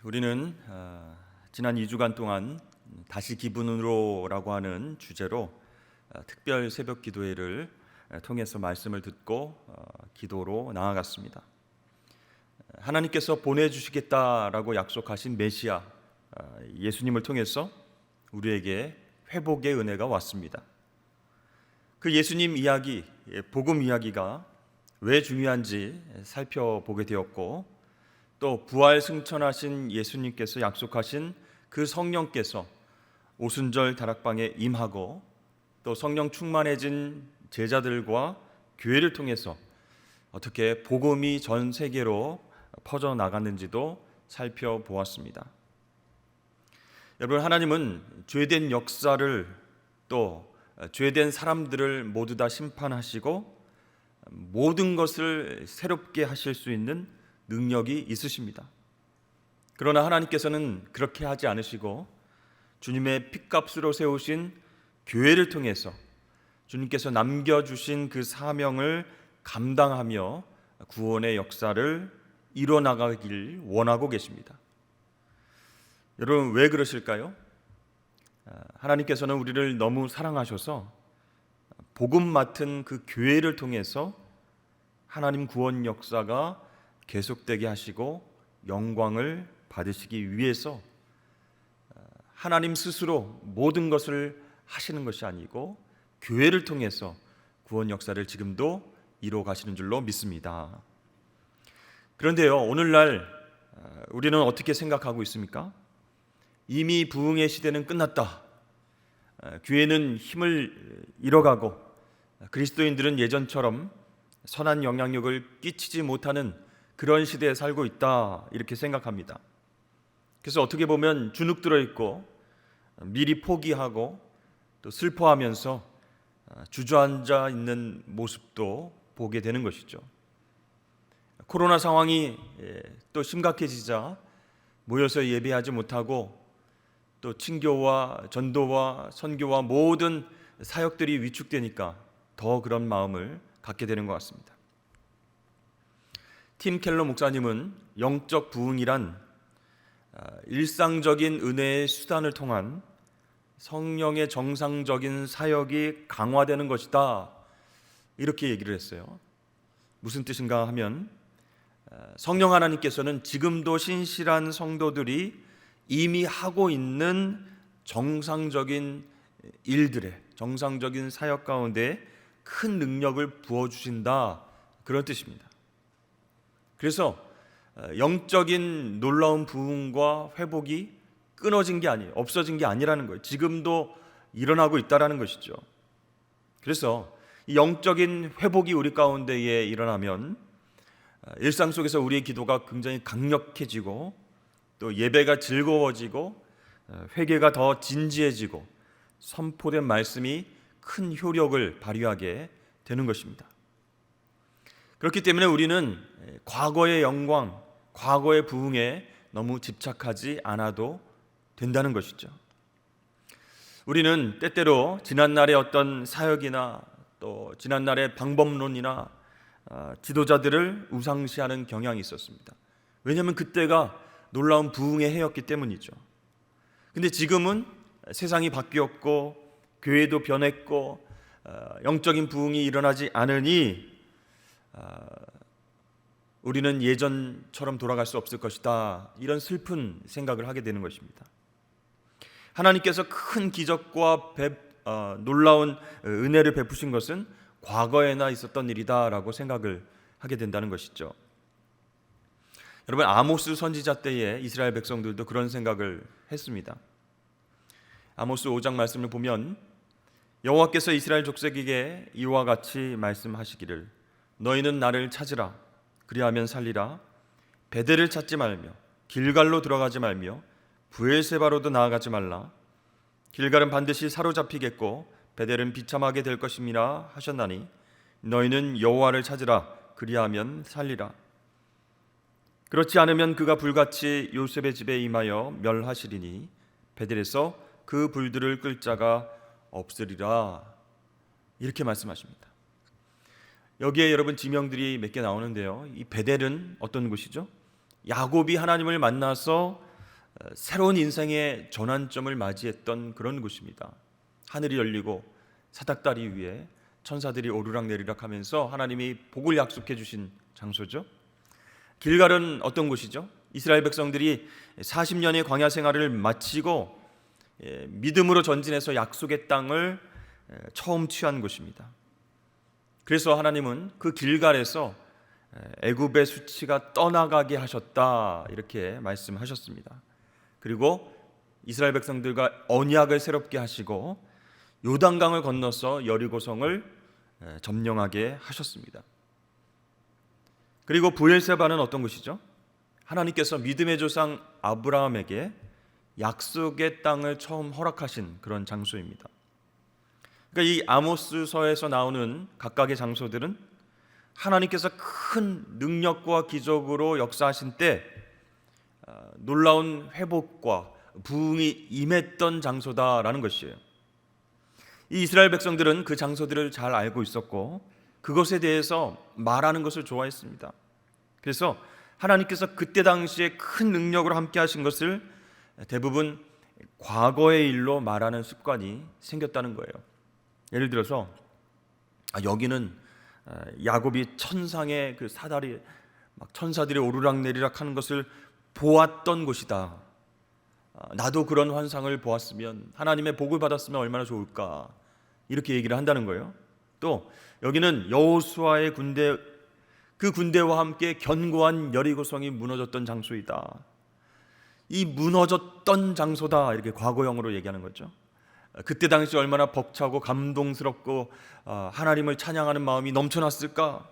우리는 지난 2주간 동안 다시 기분으로라고 하는 주제로 특별 새벽 기도회를 통해서 말씀을 듣고 기도로 나아갔습니다. 하나님께서 보내주시겠다라고 약속하신 메시아 예수님을 통해서 우리에게 회복의 은혜가 왔습니다. 그 예수님 이야기, 복음 이야기가 왜 중요한지 살펴보게 되었고, 또 부활 승천하신 예수님께서 약속하신 그 성령께서 오순절 다락방에 임하고 또 성령 충만해진 제자들과 교회를 통해서 어떻게 복음이 전 세계로 퍼져나갔는지도 살펴보았습니다. 여러분, 하나님은 죄된 역사를 또 죄된 사람들을 모두 다 심판하시고 모든 것을 새롭게 하실 수 있는 능력이 있으십니다. 그러나 하나님께서는 그렇게 하지 않으시고 주님의 핏값으로 세우신 교회를 통해서 주님께서 남겨주신 그 사명을 감당하며 구원의 역사를 이뤄나가길 원하고 계십니다. 여러분, 왜 그러실까요? 하나님께서는 우리를 너무 사랑하셔서 복음 맡은 그 교회를 통해서 하나님 구원 역사가 계속되게 하시고 영광을 받으시기 위해서 하나님 스스로 모든 것을 하시는 것이 아니고 교회를 통해서 구원 역사를 지금도 이루어 가시는 줄로 믿습니다. 그런데요, 오늘날 우리는 어떻게 생각하고 있습니까? 이미 부흥의 시대는 끝났다. 교회는 힘을 잃어가고 그리스도인들은 예전처럼 선한 영향력을 끼치지 못하는 그런 시대에 살고 있다, 이렇게 생각합니다. 그래서 어떻게 보면 주눅 들어 있고 미리 포기하고 또 슬퍼하면서 주저앉아 있는 모습도 보게 되는 것이죠. 코로나 상황이 또 심각해지자 모여서 예배하지 못하고 또 친교와 전도와 선교와 모든 사역들이 위축되니까 더 그런 마음을 갖게 되는 것 같습니다. 팀 켈러 목사님은 영적 부흥이란 일상적인 은혜의 수단을 통한 성령의 정상적인 사역이 강화되는 것이다, 이렇게 얘기를 했어요. 무슨 뜻인가 하면 성령 하나님께서는 지금도 신실한 성도들이 이미 하고 있는 정상적인 일들에, 정상적인 사역 가운데 큰 능력을 부어주신다, 그런 뜻입니다. 그래서 영적인 놀라운 부흥과 회복이 끊어진 게 아니에요. 없어진 게 아니라는 거예요. 지금도 일어나고 있다라는 것이죠. 그래서 이 영적인 회복이 우리 가운데에 일어나면 일상 속에서 우리의 기도가 굉장히 강력해지고 또 예배가 즐거워지고 회개가 더 진지해지고 선포된 말씀이 큰 효력을 발휘하게 되는 것입니다. 그렇기 때문에 우리는 과거의 영광, 과거의 부흥에 너무 집착하지 않아도 된다는 것이죠. 우리는 때때로 지난날의 어떤 사역이나 또 지난날의 방법론이나 지도자들을 우상시하는 경향이 있었습니다. 왜냐하면 그때가 놀라운 부흥의 해였기 때문이죠. 근데 지금은 세상이 바뀌었고 교회도 변했고 영적인 부흥이 일어나지 않으니 우리는 예전처럼 돌아갈 수 없을 것이다, 이런 슬픈 생각을 하게 되는 것입니다. 하나님께서 큰 기적과 놀라운 은혜를 베푸신 것은 과거에나 있었던 일이다라고 생각을 하게 된다는 것이죠. 여러분, 아모스 선지자 때에 이스라엘 백성들도 그런 생각을 했습니다. 아모스 5장 말씀을 보면 여호와께서 이스라엘 족속에게 이와 같이 말씀하시기를 너희는 나를 찾으라, 그리하면 살리라. 베델을 찾지 말며 길갈로 들어가지 말며 브엘세바로도 나아가지 말라. 길갈은 반드시 사로잡히겠고 베델은 비참하게 될 것임이라 하셨나니 너희는 여호와를 찾으라, 그리하면 살리라. 그렇지 않으면 그가 불같이 요셉의 집에 임하여 멸하시리니 베델에서 그 불들을 끌 자가 없으리라, 이렇게 말씀하십니다. 여기에 여러분 지명들이 몇 개 나오는데요, 이 베델은 어떤 곳이죠? 야곱이 하나님을 만나서 새로운 인생의 전환점을 맞이했던 그런 곳입니다. 하늘이 열리고 사닥다리 위에 천사들이 오르락내리락 하면서 하나님이 복을 약속해 주신 장소죠. 길갈은 어떤 곳이죠? 이스라엘 백성들이 40년의 광야 생활을 마치고 믿음으로 전진해서 약속의 땅을 처음 취한 곳입니다. 그래서 하나님은 그 길갈에서 애굽의 수치가 떠나가게 하셨다, 이렇게 말씀하셨습니다. 그리고 이스라엘 백성들과 언약을 새롭게 하시고 요단강을 건너서 여리고성을 점령하게 하셨습니다. 그리고 브엘세바는 어떤 곳이죠? 하나님께서 믿음의 조상 아브라함에게 약속의 땅을 처음 허락하신 그런 장소입니다. 그러니까 이 아모스서에서 나오는 각각의 장소들은 하나님께서 큰 능력과 기적으로 역사하신 때 놀라운 회복과 부흥이 임했던 장소다라는 것이에요. 이 이스라엘 백성들은 그 장소들을 잘 알고 있었고 그것에 대해서 말하는 것을 좋아했습니다. 그래서 하나님께서 그때 당시에 큰 능력으로 함께 하신 것을 대부분 과거의 일로 말하는 습관이 생겼다는 거예요. 예를 들어서 여기는 야곱이 천상의 그 사다리 막 천사들이 오르락내리락 하는 것을 보았던 곳이다. 나도 그런 환상을 보았으면, 하나님의 복을 받았으면 얼마나 좋을까, 이렇게 얘기를 한다는 거예요. 또 여기는 여호수아의 군대, 그 군대와 함께 견고한 여리고성이 무너졌던 장소이다. 이 무너졌던 장소다, 이렇게 과거형으로 얘기하는 거죠. 그때 당시 얼마나 벅차고 감동스럽고 하나님을 찬양하는 마음이 넘쳐났을까,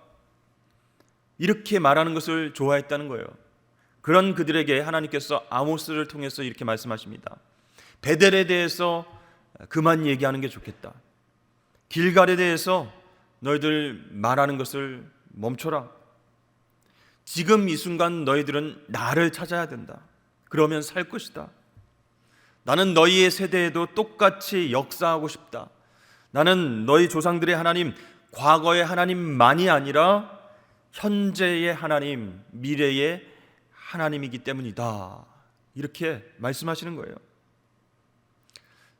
이렇게 말하는 것을 좋아했다는 거예요. 그런 그들에게 하나님께서 아모스를 통해서 이렇게 말씀하십니다. 베델에 대해서 그만 얘기하는 게 좋겠다. 길갈에 대해서 너희들 말하는 것을 멈춰라. 지금 이 순간 너희들은 나를 찾아야 된다. 그러면 살 것이다. 나는 너희의 세대에도 똑같이 역사하고 싶다. 나는 너희 조상들의 하나님, 과거의 하나님만이 아니라 현재의 하나님, 미래의 하나님이기 때문이다. 이렇게 말씀하시는 거예요.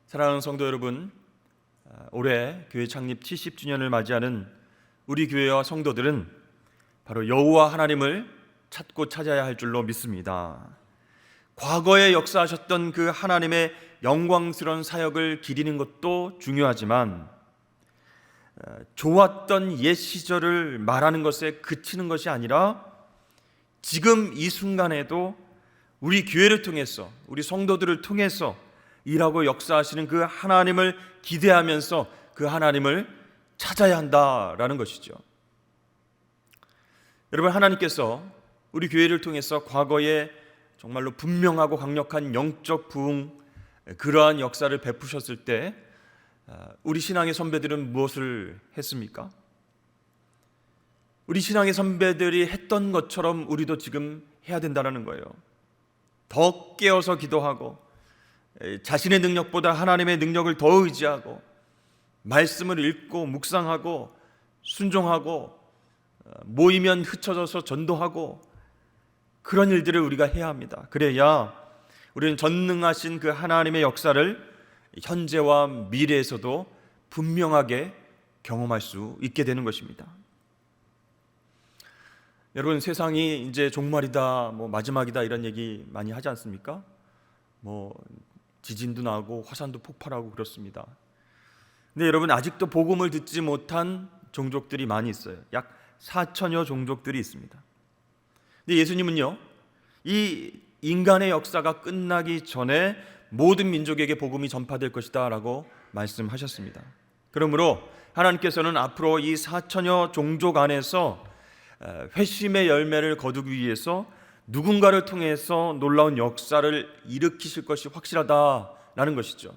사랑하는 성도 여러분, 올해 교회 창립 70주년을 맞이하는 우리 교회와 성도들은 바로 여호와 하나님을 찾고 찾아야 할 줄로 믿습니다. 과거에 역사하셨던 그 하나님의 영광스러운 사역을 기리는 것도 중요하지만 좋았던 옛 시절을 말하는 것에 그치는 것이 아니라 지금 이 순간에도 우리 교회를 통해서, 우리 성도들을 통해서 일하고 역사하시는 그 하나님을 기대하면서 그 하나님을 찾아야 한다라는 것이죠. 여러분, 하나님께서 우리 교회를 통해서 과거에 정말로 분명하고 강력한 영적 부흥, 그러한 역사를 베푸셨을 때 우리 신앙의 선배들은 무엇을 했습니까? 우리 신앙의 선배들이 했던 것처럼 우리도 지금 해야 된다는 거예요. 더 깨어서 기도하고 자신의 능력보다 하나님의 능력을 더 의지하고 말씀을 읽고 묵상하고 순종하고 모이면 흩어져서 전도하고 그런 일들을 우리가 해야 합니다. 그래야 우리는 전능하신 그 하나님의 역사를 현재와 미래에서도 분명하게 경험할 수 있게 되는 것입니다. 여러분, 세상이 이제 종말이다, 마지막이다, 이런 얘기 많이 하지 않습니까? 지진도 나고 화산도 폭발하고 그렇습니다. 근데 여러분, 아직도 복음을 듣지 못한 종족들이 많이 있어요. 약 4천여 종족들이 있습니다. 근데 예수님은요, 이 인간의 역사가 끝나기 전에 모든 민족에게 복음이 전파될 것이다 라고 말씀하셨습니다. 그러므로 하나님께서는 앞으로 이 4천여 종족 안에서 회심의 열매를 거두기 위해서 누군가를 통해서 놀라운 역사를 일으키실 것이 확실하다라는 것이죠.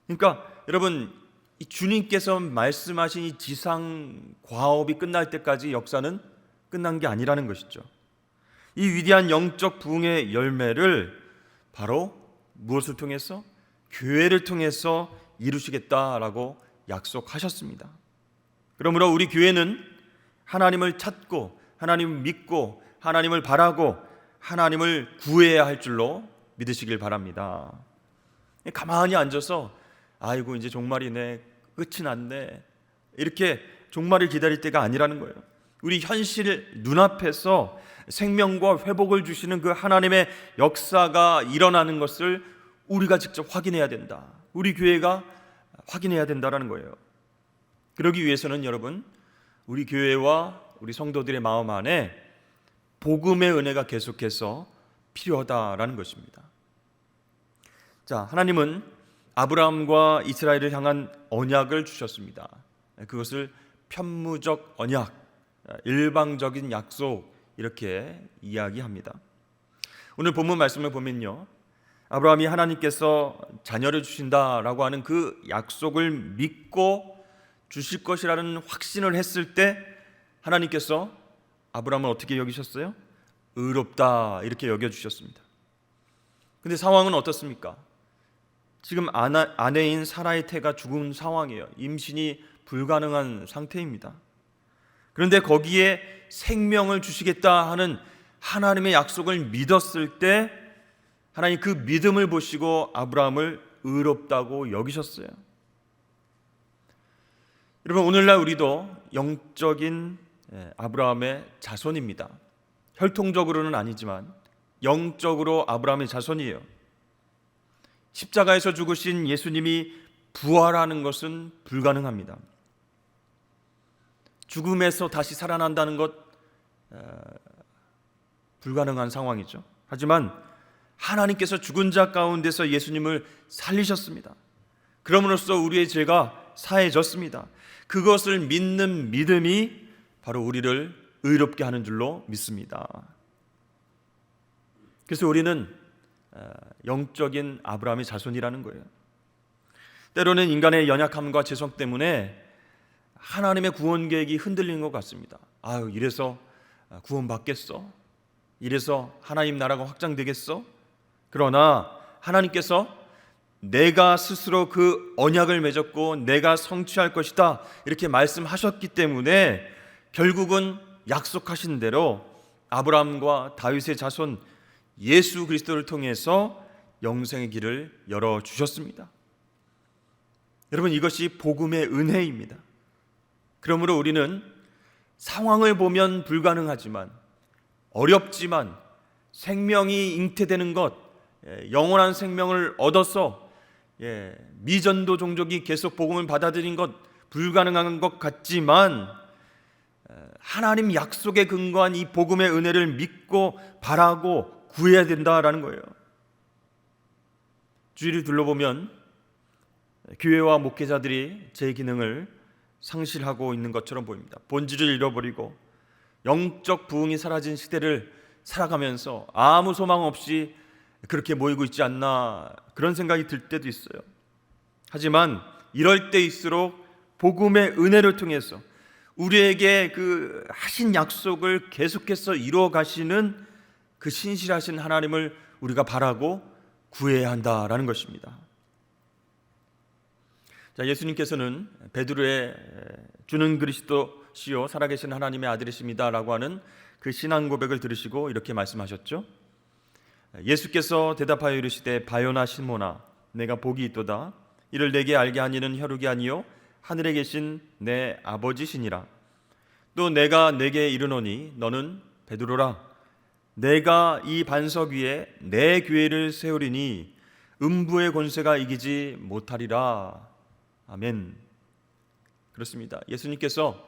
그러니까 여러분, 이 주님께서 말씀하신 이 지상 과업이 끝날 때까지 역사는 끝난 게 아니라는 것이죠. 이 위대한 영적 부흥의 열매를 바로 무엇을 통해서? 교회를 통해서 이루시겠다라고 약속하셨습니다. 그러므로 우리 교회는 하나님을 찾고 하나님을 믿고 하나님을 바라고 하나님을 구해야 할 줄로 믿으시길 바랍니다. 가만히 앉아서 아이고 이제 종말이네, 끝이 났네, 이렇게 종말을 기다릴 때가 아니라는 거예요. 우리 현실 눈앞에서 생명과 회복을 주시는 그 하나님의 역사가 일어나는 것을 우리가 직접 확인해야 된다. 우리 교회가 확인해야 된다라는 거예요. 그러기 위해서는 여러분, 우리 교회와 우리 성도들의 마음 안에 복음의 은혜가 계속해서 필요하다라는 것입니다. 자, 하나님은 아브라함과 이스라엘을 향한 언약을 주셨습니다. 그것을 편무적 언약, 일방적인 약속, 이렇게 이야기합니다. 오늘 본문 말씀을 보면요, 아브라함이 하나님께서 자녀를 주신다라고 하는 그 약속을 믿고 주실 것이라는 확신을 했을 때 하나님께서 아브라함을 어떻게 여기셨어요? 의롭다, 이렇게 여겨주셨습니다. 근데 상황은 어떻습니까? 지금 아내인 사라의 태가 죽은 상황이에요. 임신이 불가능한 상태입니다. 그런데 거기에 생명을 주시겠다 하는 하나님의 약속을 믿었을 때 하나님 그 믿음을 보시고 아브라함을 의롭다고 여기셨어요. 여러분, 오늘날 우리도 영적인 아브라함의 자손입니다. 혈통적으로는 아니지만 영적으로 아브라함의 자손이에요. 십자가에서 죽으신 예수님이 부활하는 것은 불가능합니다. 죽음에서 다시 살아난다는 것 불가능한 상황이죠. 하지만 하나님께서 죽은 자 가운데서 예수님을 살리셨습니다. 그럼으로써 우리의 죄가 사해졌습니다. 그것을 믿는 믿음이 바로 우리를 의롭게 하는 줄로 믿습니다. 그래서 우리는 영적인 아브라함의 자손이라는 거예요. 때로는 인간의 연약함과 죄성 때문에 하나님의 구원 계획이 흔들리는 것 같습니다. 아유, 이래서 구원받겠어? 이래서 하나님 나라가 확장되겠어? 그러나 하나님께서 내가 스스로 그 언약을 맺었고 내가 성취할 것이다, 이렇게 말씀하셨기 때문에 결국은 약속하신 대로 아브라함과 다윗의 자손 예수 그리스도를 통해서 영생의 길을 열어주셨습니다. 여러분, 이것이 복음의 은혜입니다. 그러므로 우리는 상황을 보면 불가능하지만, 어렵지만, 생명이 잉태되는 것, 영원한 생명을 얻어서 미전도 종족이 계속 복음을 받아들인 것 불가능한 것 같지만 하나님 약속에 근거한 이 복음의 은혜를 믿고 바라고 구해야 된다라는 거예요. 주위를 둘러보면 교회와 목회자들이 제 기능을 상실하고 있는 것처럼 보입니다. 본질을 잃어버리고 영적 부흥이 사라진 시대를 살아가면서 아무 소망 없이 그렇게 모이고 있지 않나, 그런 생각이 들 때도 있어요. 하지만 이럴 때일수록 복음의 은혜를 통해서 우리에게 그 하신 약속을 계속해서 이루어 가시는 그 신실하신 하나님을 우리가 바라고 구해야 한다라는 것입니다. 자, 예수님께서는 베드로의 주는 그리스도시요 살아계신 하나님의 아들이십니다라고 하는 그 신앙 고백을 들으시고 이렇게 말씀하셨죠. 예수께서 대답하여 이르시되 바요나 시모나 내가 복이 있도다. 이를 내게 알게 한 이는 혈육이 아니요 하늘에 계신 내 아버지시니라. 또 내가 내게 이르노니 너는 베드로라. 내가 이 반석 위에 내 교회를 세우리니 음부의 권세가 이기지 못하리라. 아멘. 그렇습니다. 예수님께서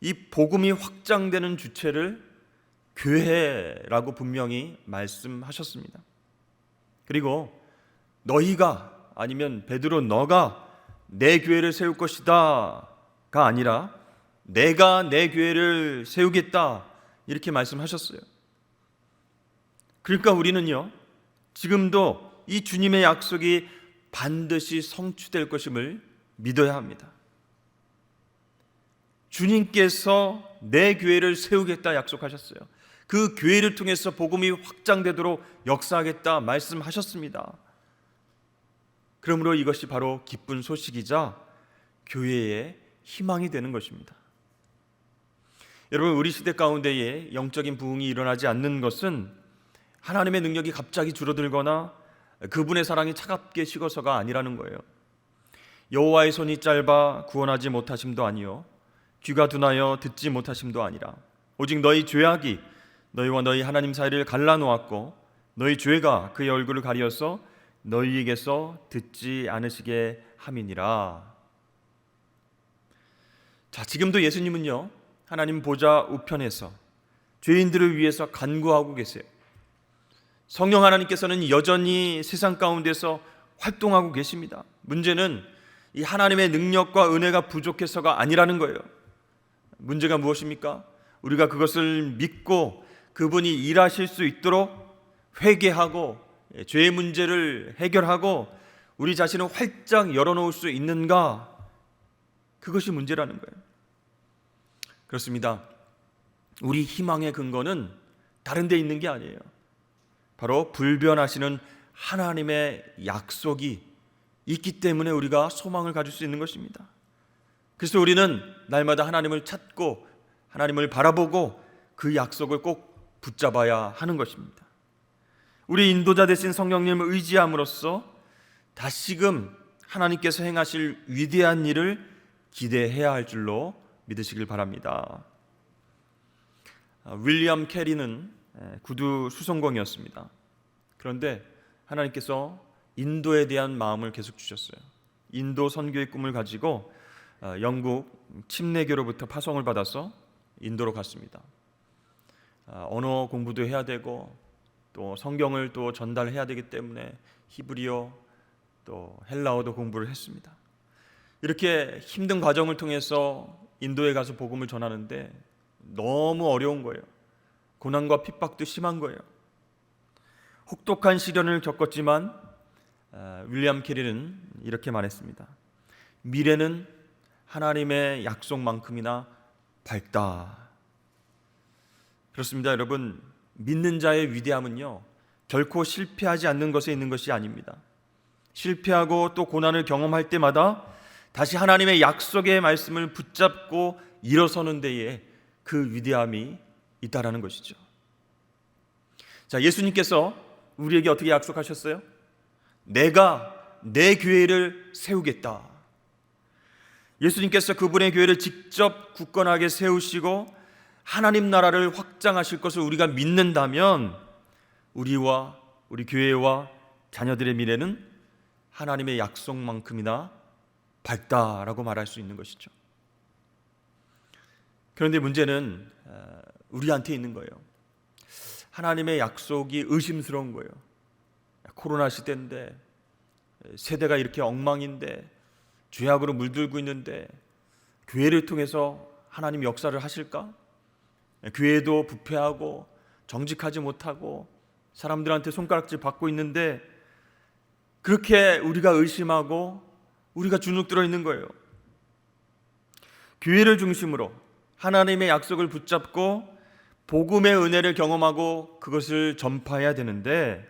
이 복음이 확장되는 주체를 교회라고 분명히 말씀하셨습니다. 그리고 너희가, 아니면 베드로 너가 내 교회를 세울 것이다가 아니라 내가 내 교회를 세우겠다, 이렇게 말씀하셨어요. 그러니까 우리는요, 지금도 이 주님의 약속이 반드시 성취될 것임을 믿어야 합니다. 주님께서 내 교회를 세우겠다 약속하셨어요. 그 교회를 통해서 복음이 확장되도록 역사하겠다 말씀하셨습니다. 그러므로 이것이 바로 기쁜 소식이자 교회의 희망이 되는 것입니다. 여러분, 우리 시대 가운데에 영적인 부흥이 일어나지 않는 것은 하나님의 능력이 갑자기 줄어들거나 그분의 사랑이 차갑게 식어서가 아니라는 거예요. 여호와의 손이 짧아 구원하지 못하심도 아니요 귀가 둔하여 듣지 못하심도 아니라 오직 너희 죄악이 너희와 너희 하나님 사이를 갈라놓았고 너희 죄가 그의 얼굴을 가리어서 너희에게서 듣지 않으시게 함이니라. 자, 지금도 예수님은요 하나님 보좌 우편에서 죄인들을 위해서 간구하고 계세요. 성령 하나님께서는 여전히 세상 가운데서 활동하고 계십니다. 문제는 이 하나님의 능력과 은혜가 부족해서가 아니라는 거예요. 문제가 무엇입니까? 우리가 그것을 믿고 그분이 일하실 수 있도록 회개하고 죄의 문제를 해결하고 우리 자신을 활짝 열어놓을 수 있는가? 그것이 문제라는 거예요. 그렇습니다. 우리 희망의 근거는 다른 데 있는 게 아니에요. 바로 불변하시는 하나님의 약속이 있기 때문에 우리가 소망을 가질 수 있는 것입니다. 그래서 우리는 날마다 하나님을 찾고 하나님을 바라보고 그 약속을 꼭 붙잡아야 하는 것입니다. 우리 인도자 되신 성령님을 의지함으로써 다시금 하나님께서 행하실 위대한 일을 기대해야 할 줄로 믿으시길 바랍니다. 윌리엄 캐리는 구두 수송공이었습니다. 그런데 하나님께서 인도에 대한 마음을 계속 주셨어요. 인도 선교의 꿈을 가지고 영국 침례교로부터 파송을 받아서 인도로 갔습니다. 언어 공부도 해야 되고 또 성경을 또 전달해야 되기 때문에 히브리어 또 헬라어도 공부를 했습니다. 이렇게 힘든 과정을 통해서 인도에 가서 복음을 전하는데 너무 어려운 거예요. 고난과 핍박도 심한 거예요. 혹독한 시련을 겪었지만 윌리엄 캐리는 이렇게 말했습니다. 미래는 하나님의 약속만큼이나 밝다. 그렇습니다, 여러분. 믿는 자의 위대함은요 결코 실패하지 않는 것에 있는 것이 아닙니다. 실패하고 또 고난을 경험할 때마다 다시 하나님의 약속의 말씀을 붙잡고 일어서는 데에 그 위대함이 있다라는 것이죠. 자, 예수님께서 우리에게 어떻게 약속하셨어요? 내가 내 교회를 세우겠다. 예수님께서 그분의 교회를 직접 굳건하게 세우시고 하나님 나라를 확장하실 것을 우리가 믿는다면 우리와 우리 교회와 자녀들의 미래는 하나님의 약속만큼이나 밝다라고 말할 수 있는 것이죠. 그런데 문제는 우리한테 있는 거예요. 하나님의 약속이 의심스러운 거예요. 코로나 시대인데 세대가 이렇게 엉망인데 죄악으로 물들고 있는데 교회를 통해서 하나님 역사를 하실까? 교회도 부패하고 정직하지 못하고 사람들한테 손가락질 받고 있는데 그렇게 우리가 의심하고 우리가 주눅 들어 있는 거예요. 교회를 중심으로 하나님의 약속을 붙잡고 복음의 은혜를 경험하고 그것을 전파해야 되는데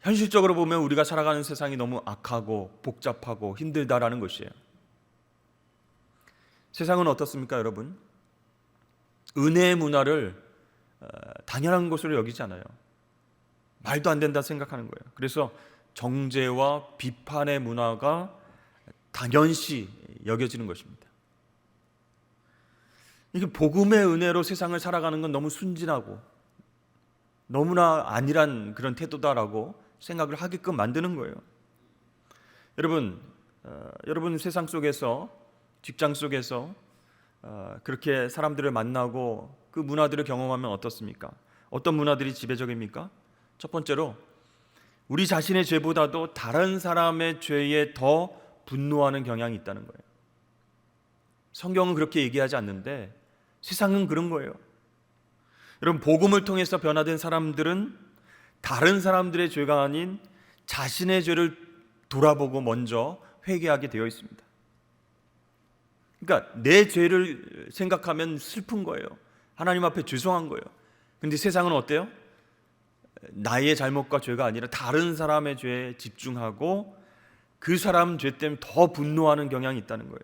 현실적으로 보면 우리가 살아가는 세상이 너무 악하고 복잡하고 힘들다라는 것이에요. 세상은 어떻습니까, 여러분? 은혜의 문화를 당연한 것으로 여기지 않아요. 말도 안 된다 생각하는 거예요. 그래서 정죄와 비판의 문화가 당연시 여겨지는 것입니다. 이게 복음의 은혜로 세상을 살아가는 건 너무 순진하고 너무나 아니란 그런 태도다라고 생각을 하게끔 만드는 거예요. 여러분 세상 속에서 직장 속에서 그렇게 사람들을 만나고 그 문화들을 경험하면 어떻습니까? 어떤 문화들이 지배적입니까? 첫 번째로 우리 자신의 죄보다도 다른 사람의 죄에 더 분노하는 경향이 있다는 거예요. 성경은 그렇게 얘기하지 않는데 세상은 그런 거예요. 여러분, 복음을 통해서 변화된 사람들은 다른 사람들의 죄가 아닌 자신의 죄를 돌아보고 먼저 회개하게 되어 있습니다. 그러니까 내 죄를 생각하면 슬픈 거예요. 하나님 앞에 죄송한 거예요. 근데 세상은 어때요? 나의 잘못과 죄가 아니라 다른 사람의 죄에 집중하고 그 사람 죄 때문에 더 분노하는 경향이 있다는 거예요.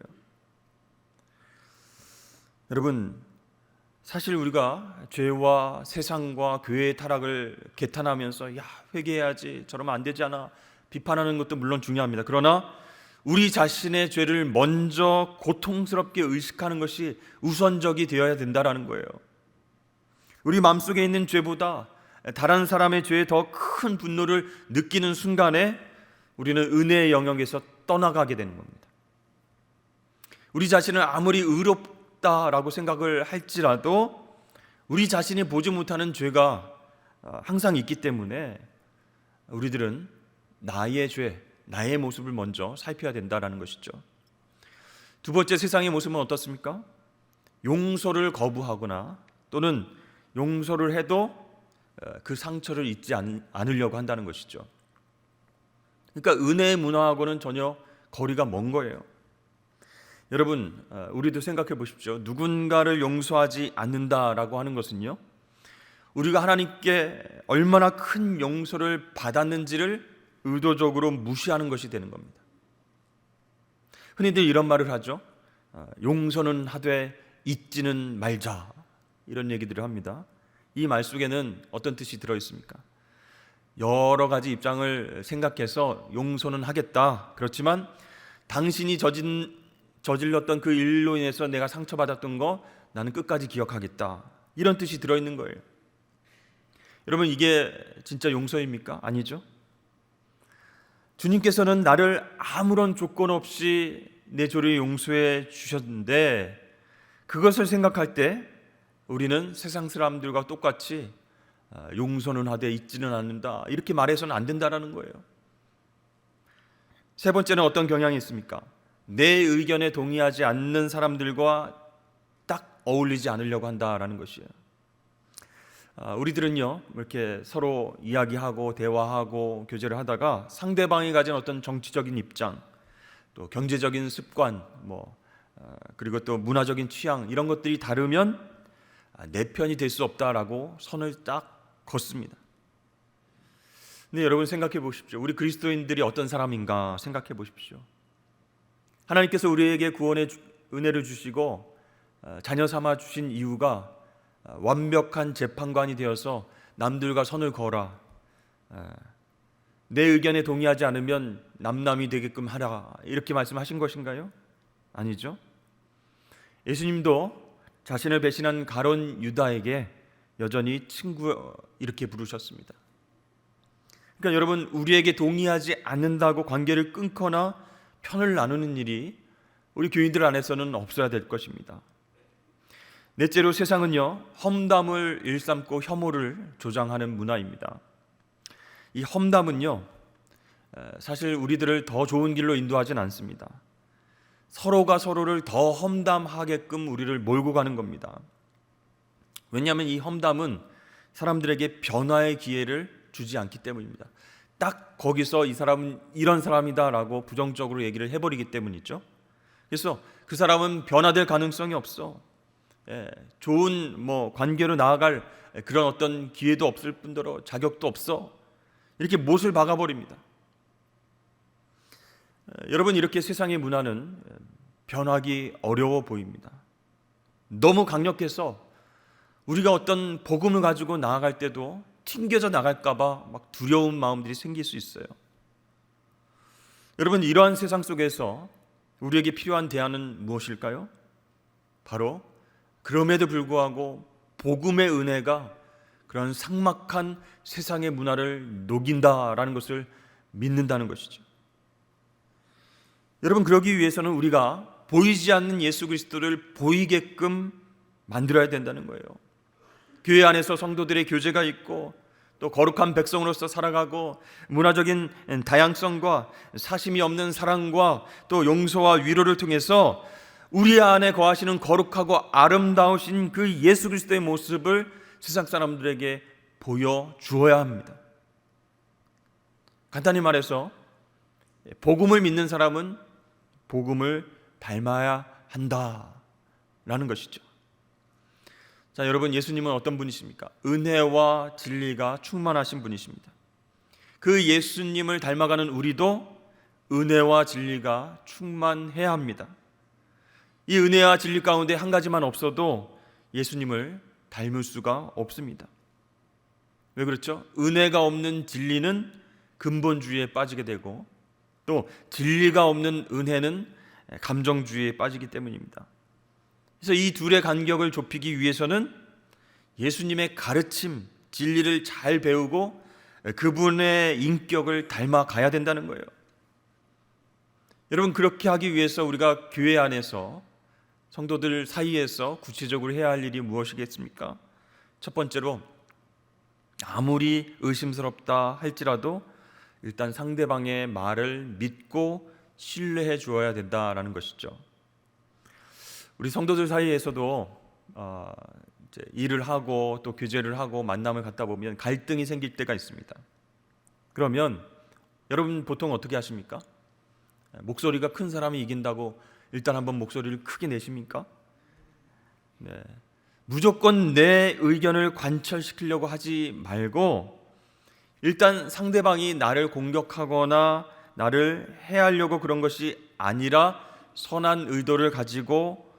여러분, 사실 우리가 죄와 세상과 교회의 타락을 개탄하면서 회개해야지, 저러면 안 되잖아, 비판하는 것도 물론 중요합니다. 그러나 우리 자신의 죄를 먼저 고통스럽게 의식하는 것이 우선적이 되어야 된다는 거예요. 우리 마음속에 있는 죄보다 다른 사람의 죄에 더 큰 분노를 느끼는 순간에 우리는 은혜의 영역에서 떠나가게 되는 겁니다. 우리 자신을 아무리 의롭다라고 생각을 할지라도 우리 자신이 보지 못하는 죄가 항상 있기 때문에 우리들은 나의 죄, 나의 모습을 먼저 살펴야 된다는 것이죠. 두 번째, 세상의 모습은 어떻습니까? 용서를 거부하거나 또는 용서를 해도 그 상처를 잊지 않으려고 한다는 것이죠. 그러니까 은혜의 문화하고는 전혀 거리가 먼 거예요. 여러분, 우리도 생각해 보십시오. 누군가를 용서하지 않는다라고 하는 것은요, 우리가 하나님께 얼마나 큰 용서를 받았는지를 의도적으로 무시하는 것이 되는 겁니다. 흔히들 이런 말을 하죠. 용서는 하되 잊지는 말자, 이런 얘기들을 합니다. 이 말 속에는 어떤 뜻이 들어 있습니까? 여러 가지 입장을 생각해서 용서는 하겠다. 그렇지만 당신이 저질렀던 그 일로 인해서 내가 상처받았던 거 나는 끝까지 기억하겠다, 이런 뜻이 들어있는 거예요. 여러분, 이게 진짜 용서입니까? 아니죠. 주님께서는 나를 아무런 조건 없이 내 죄를 용서해 주셨는데, 그것을 생각할 때 우리는 세상 사람들과 똑같이 용서는 하되 잊지는 않는다, 이렇게 말해서는 안 된다는 거예요. 세 번째는 어떤 경향이 있습니까? 내 의견에 동의하지 않는 사람들과 딱 어울리지 않으려고 한다라는 것이에요. 우리들은요, 이렇게 서로 이야기하고 대화하고 교제를 하다가 상대방이 가진 어떤 정치적인 입장, 또 경제적인 습관, 그리고 또 문화적인 취향, 이런 것들이 다르면 내 편이 될 수 없다라고 선을 딱 걷습니다. 근데 여러분, 생각해 보십시오. 우리 그리스도인들이 어떤 사람인가 생각해 보십시오. 하나님께서 우리에게 구원의 은혜를 주시고 자녀 삼아 주신 이유가 완벽한 재판관이 되어서 남들과 선을 걸어 내 의견에 동의하지 않으면 남남이 되게끔 하라, 이렇게 말씀하신 것인가요? 아니죠. 예수님도 자신을 배신한 가룟 유다에게 여전히 친구, 이렇게 부르셨습니다. 그러니까 여러분, 우리에게 동의하지 않는다고 관계를 끊거나 편을 나누는 일이 우리 교인들 안에서는 없어야 될 것입니다. 넷째로, 세상은요, 험담을 일삼고 혐오를 조장하는 문화입니다. 이 험담은요, 사실 우리들을 더 좋은 길로 인도하진 않습니다. 서로가 서로를 더 험담하게끔 우리를 몰고 가는 겁니다. 왜냐하면 이 험담은 사람들에게 변화의 기회를 주지 않기 때문입니다. 딱 거기서 이 사람은 이런 사람이다라고 부정적으로 얘기를 해버리기 때문이죠. 그래서 그 사람은 변화될 가능성이 없어. 좋은 관계로 나아갈 그런 어떤 기회도 없을 뿐더러 자격도 없어, 이렇게 못을 박아버립니다. 여러분, 이렇게 세상의 문화는 변하기 어려워 보입니다. 너무 강력해서 우리가 어떤 복음을 가지고 나아갈 때도 튕겨져 나갈까봐 막 두려운 마음들이 생길 수 있어요. 여러분, 이러한 세상 속에서 우리에게 필요한 대안은 무엇일까요? 바로 그럼에도 불구하고 복음의 은혜가 그런 삭막한 세상의 문화를 녹인다라는 것을 믿는다는 것이죠. 여러분, 그러기 위해서는 우리가 보이지 않는 예수 그리스도를 보이게끔 만들어야 된다는 거예요. 교회 안에서 성도들의 교제가 있고 또 거룩한 백성으로서 살아가고 문화적인 다양성과 사심이 없는 사랑과 또 용서와 위로를 통해서 우리 안에 거하시는 거룩하고 아름다우신 그 예수 그리스도의 모습을 세상 사람들에게 보여주어야 합니다. 간단히 말해서 복음을 믿는 사람은 복음을 닮아야 한다라는 것이죠. 자, 여러분, 예수님은 어떤 분이십니까? 은혜와 진리가 충만하신 분이십니다. 그 예수님을 닮아가는 우리도 은혜와 진리가 충만해야 합니다. 이 은혜와 진리 가운데 한 가지만 없어도 예수님을 닮을 수가 없습니다. 왜 그렇죠? 은혜가 없는 진리는 근본주의에 빠지게 되고 또 진리가 없는 은혜는 감정주의에 빠지기 때문입니다. 그래서 이 둘의 간격을 좁히기 위해서는 예수님의 가르침, 진리를 잘 배우고 그분의 인격을 닮아가야 된다는 거예요. 여러분, 그렇게 하기 위해서 우리가 교회 안에서 성도들 사이에서 구체적으로 해야 할 일이 무엇이겠습니까? 첫 번째로 아무리 의심스럽다 할지라도 일단 상대방의 말을 믿고 신뢰해 주어야 된다라는 것이죠. 우리 성도들 사이에서도 이제 일을 하고 또 교제를 하고 만남을 갖다 보면 갈등이 생길 때가 있습니다. 그러면 여러분 보통 어떻게 하십니까? 목소리가 큰 사람이 이긴다고 일단 한번 목소리를 크게 내십니까? 네. 무조건 내 의견을 관철시키려고 하지 말고 일단 상대방이 나를 공격하거나 나를 해하려고 그런 것이 아니라 선한 의도를 가지고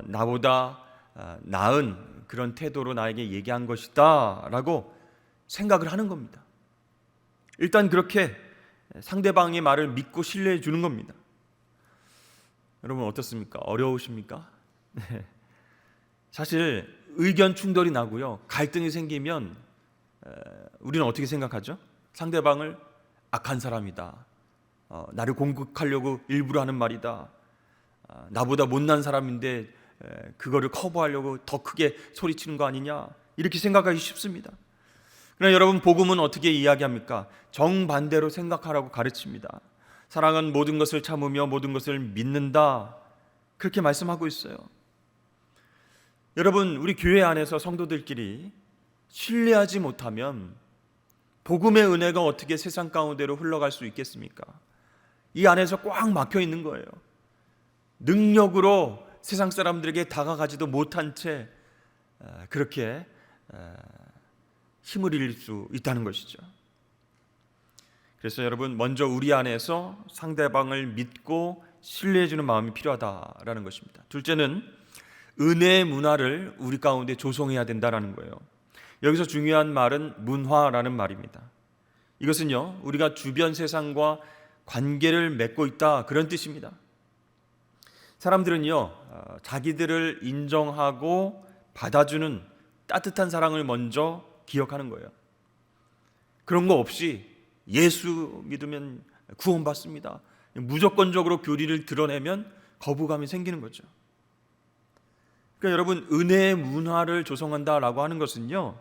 나보다 나은 그런 태도로 나에게 얘기한 것이다 라고 생각을 하는 겁니다. 일단 그렇게 상대방의 말을 믿고 신뢰해 주는 겁니다. 여러분 어떻습니까? 어려우십니까? 네. 사실 의견 충돌이 나고요, 갈등이 생기면 우리는 어떻게 생각하죠? 상대방을 악한 사람이다, 나를 공격하려고 일부러 하는 말이다, 나보다 못난 사람인데 그거를 커버하려고 더 크게 소리치는 거 아니냐, 이렇게 생각하기 쉽습니다. 그러나 여러분, 복음은 어떻게 이야기합니까? 정반대로 생각하라고 가르칩니다. 사랑은 모든 것을 참으며 모든 것을 믿는다, 그렇게 말씀하고 있어요. 여러분, 우리 교회 안에서 성도들끼리 신뢰하지 못하면 복음의 은혜가 어떻게 세상 가운데로 흘러갈 수 있겠습니까? 이 안에서 꽉 막혀 있는 거예요. 능력으로 세상 사람들에게 다가가지도 못한 채 그렇게 힘을 잃을 수 있다는 것이죠. 그래서 여러분, 먼저 우리 안에서 상대방을 믿고 신뢰해주는 마음이 필요하다라는 것입니다. 둘째는 은혜의 문화를 우리 가운데 조성해야 된다라는 거예요. 여기서 중요한 말은 문화라는 말입니다. 이것은요, 우리가 주변 세상과 관계를 맺고 있다, 그런 뜻입니다. 사람들은요, 자기들을 인정하고 받아주는 따뜻한 사랑을 먼저 기억하는 거예요. 그런 거 없이 예수 믿으면 구원받습니다, 무조건적으로 교리를 드러내면 거부감이 생기는 거죠. 그러니까 여러분, 은혜의 문화를 조성한다라고 하는 것은요,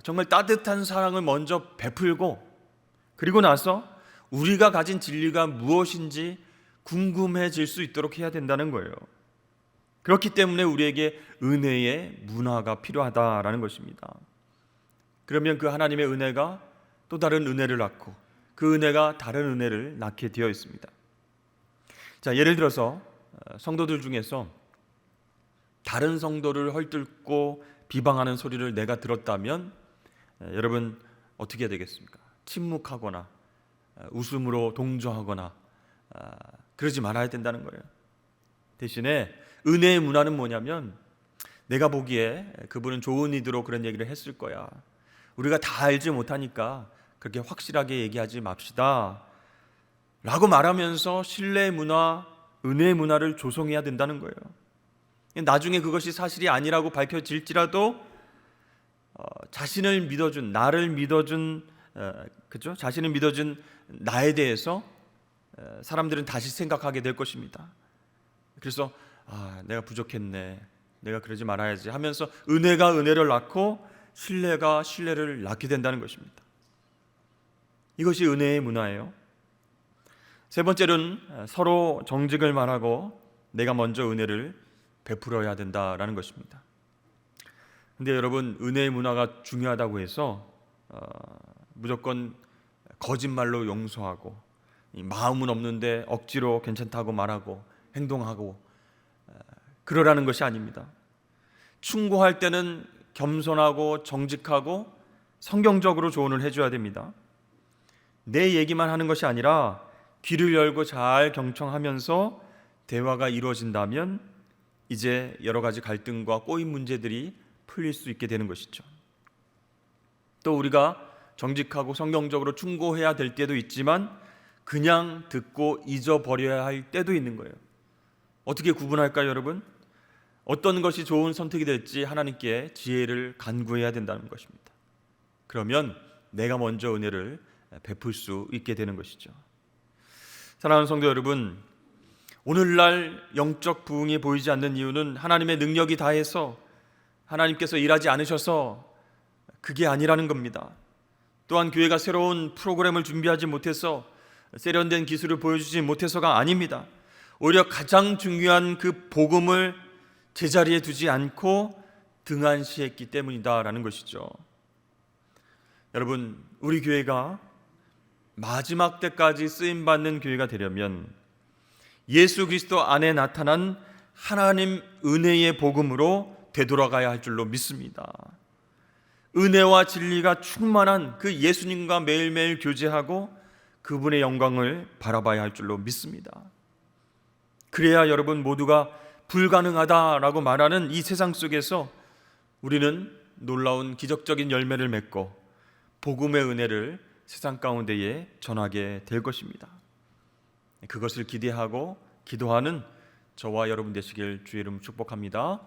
정말 따뜻한 사랑을 먼저 베풀고 그리고 나서 우리가 가진 진리가 무엇인지 궁금해질 수 있도록 해야 된다는 거예요. 그렇기 때문에 우리에게 은혜의 문화가 필요하다라는 것입니다. 그러면 그 하나님의 은혜가 또 다른 은혜를 낳고 그 은혜가 다른 은혜를 낳게 되어 있습니다. 자, 예를 들어서 성도들 중에서 다른 성도를 헐뜯고 비방하는 소리를 내가 들었다면 여러분 어떻게 해야 되겠습니까? 침묵하거나 웃음으로 동조하거나 그러지 말아야 된다는 거예요. 대신에 은혜의 문화는 뭐냐면, 내가 보기에 그분은 좋은 의도로 그런 얘기를 했을 거야, 우리가 다 알지 못하니까 그렇게 확실하게 얘기하지 맙시다 라고 말하면서 신뢰의 문화, 은혜의 문화를 조성해야 된다는 거예요. 나중에 그것이 사실이 아니라고 밝혀질지라도 자신을 믿어준, 나를 믿어준, 그죠? 자신을 믿어준 나에 대해서 사람들은 다시 생각하게 될 것입니다. 그래서 내가 부족했네, 내가 그러지 말아야지 하면서 은혜가 은혜를 낳고 신뢰가 신뢰를 낳게 된다는 것입니다. 이것이 은혜의 문화예요. 세 번째는 서로 정직을 말하고 내가 먼저 은혜를 베풀어야 된다라는 것입니다. 근데 여러분, 은혜의 문화가 중요하다고 해서 무조건 거짓말로 용서하고 마음은 없는데 억지로 괜찮다고 말하고 행동하고 그러라는 것이 아닙니다. 충고할 때는 겸손하고 정직하고 성경적으로 조언을 해줘야 됩니다. 내 얘기만 하는 것이 아니라 귀를 열고 잘 경청하면서 대화가 이루어진다면 이제 여러 가지 갈등과 꼬인 문제들이 풀릴 수 있게 되는 것이죠. 또 우리가 정직하고 성경적으로 충고해야 될 때도 있지만 그냥 듣고 잊어버려야 할 때도 있는 거예요. 어떻게 구분할까요, 여러분? 어떤 것이 좋은 선택이 될지 하나님께 지혜를 간구해야 된다는 것입니다. 그러면 내가 먼저 은혜를 베풀 수 있게 되는 것이죠. 사랑하는 성도 여러분, 오늘날 영적 부흥이 보이지 않는 이유는 하나님의 능력이 다해서 하나님께서 일하지 않으셔서 그게 아니라는 겁니다. 또한 교회가 새로운 프로그램을 준비하지 못해서 세련된 기술을 보여주지 못해서가 아닙니다. 오히려 가장 중요한 그 복음을 제자리에 두지 않고 등한시했기 때문이다라는 것이죠. 여러분, 우리 교회가 마지막 때까지 쓰임받는 교회가 되려면 예수 그리스도 안에 나타난 하나님 은혜의 복음으로 되돌아가야 할 줄로 믿습니다. 은혜와 진리가 충만한 그 예수님과 매일매일 교제하고 그분의 영광을 바라봐야 할 줄로 믿습니다. 그래야 여러분 모두가 불가능하다라고 말하는 이 세상 속에서 우리는 놀라운 기적적인 열매를 맺고 복음의 은혜를 세상 가운데에 전하게 될 것입니다. 그것을 기대하고 기도하는 저와 여러분 되시길 주의 이름으로 축복합니다.